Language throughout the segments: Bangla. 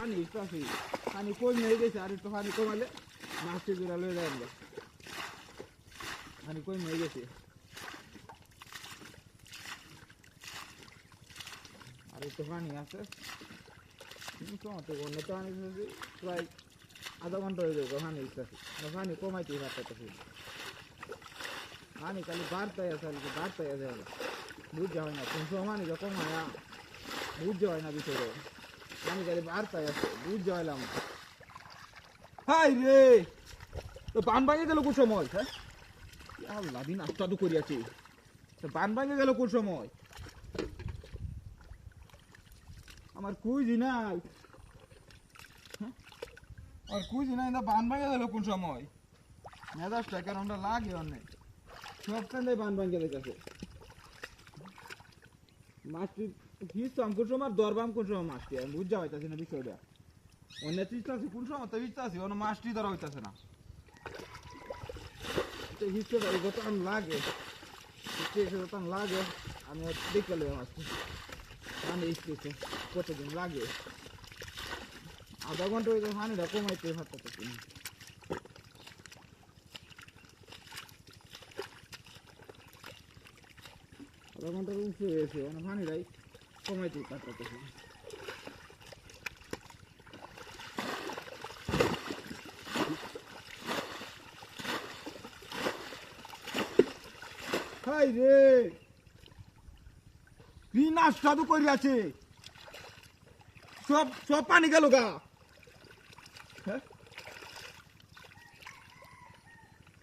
পানি ইস্তাছি পানি কমে হয়ে গেছে আর একটু পানি কমালে মাছটি জোড়া লয়ে যায় আমরা পানি কমে হয়ে গেছে আর একটু পানি আছে অন্য তো পানি প্রায় আধা ঘন্টা হয়ে যাবে পানি ইস্তাছি পানি কমাইতেই পারতেছি পানি খালি বাড়তাই আছে বাড়তাই আছে বুঝতে হয় না কোন সময় পানি যখন হয় না বুঝতে হয় না ভিতরে পানি খালি বাড়তাই আছে বুঝতে হইলাম হাই রে তো বান ভাঙে গেল কোন সময় হ্যাঁ আল্লাহ দিন আস্তা তো করিয়াছি বান ভাঙে গেল কোন সময় আমার কুইজি নাই আর কুইজি নাই না বান ভাঙে গেল কোন সময় মেজাজটা কারণটা লাগে অনেক সবখানে বান ভাঙে গেছে মাছটি ফিরতাম কোন সময় দরবাম কোন সময় মাছটি আমি বুঝতে হইতাছি না বিষয়টা অন্য চিজটা আছে কোন সময় তো বুঝতে আছি অন্য মাছটি ধরা হইতাছে না হিসেবে যত আমি লাগে যত লাগে আমি দেখে লো মাছটি পানি স্টেছে কতদিন লাগে আধা ঘন্টা হয়ে পানিটা কমাইতে পারতেছি আধা ঘন্টার উঠে গেছে মানে পানিটাই কমাইতে পারতেছি হাই রে বিনাশ সাধু করিয়াছে সব সব পানি গেল গা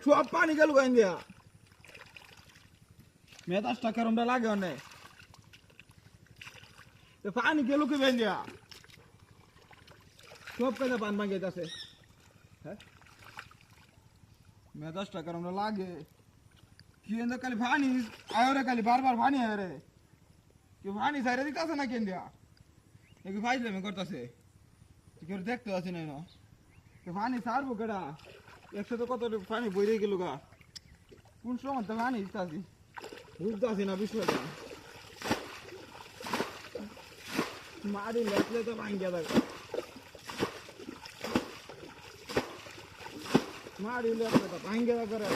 সব পানি গেল গা ইন্ডিয়া মেজাজটা কেরমটা লাগে অনেক পানি গেল কি ইন্ডিয়া সব কাজে পান ভাঙে যাচ্ছে হ্যাঁ মেজাজটা কেরমটা লাগে কি খালি পানি আয় রে খালি বারবার পানি আয় রে কেউ পানি সাইরে দিতেছে না কেন দিয়া একটু ফাইজলামি করতেছে কেউ দেখতে আছে না পানি সারবো কেডা একসাথে কত পানি বইরে গেল গা কোন সময় তো পানি ইস্তাছি বুঝতে আছি না বিষয়টা মারি লেখলে তো ভাঙ্গিয়া থাকে মারি লেখলে তো ভাঙ্গিয়া করে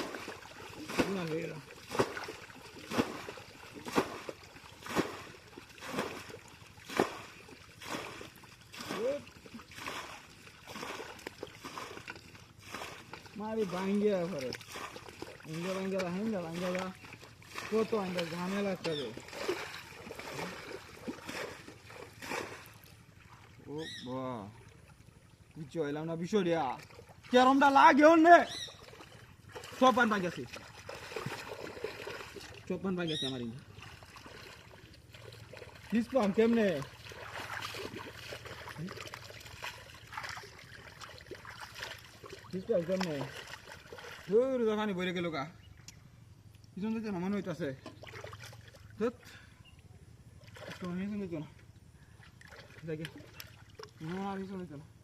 না হয়ে গেল মারি ভাঙ্গিয়া করে ভাঙ্গিয়া কত আইন্দা ঝামেলা করে ও বাহ বুঝতে হইলাম না বিষয়টা কেরমটা লাগে অন্যে সব পান পাই গেছে আমার দিসপাম কেমনে দিসপাম কেমনে দূর দোকানে বইরে গেল গা পিছন দিকে নামানো হইতাছে দেখে না পিছন দিকে না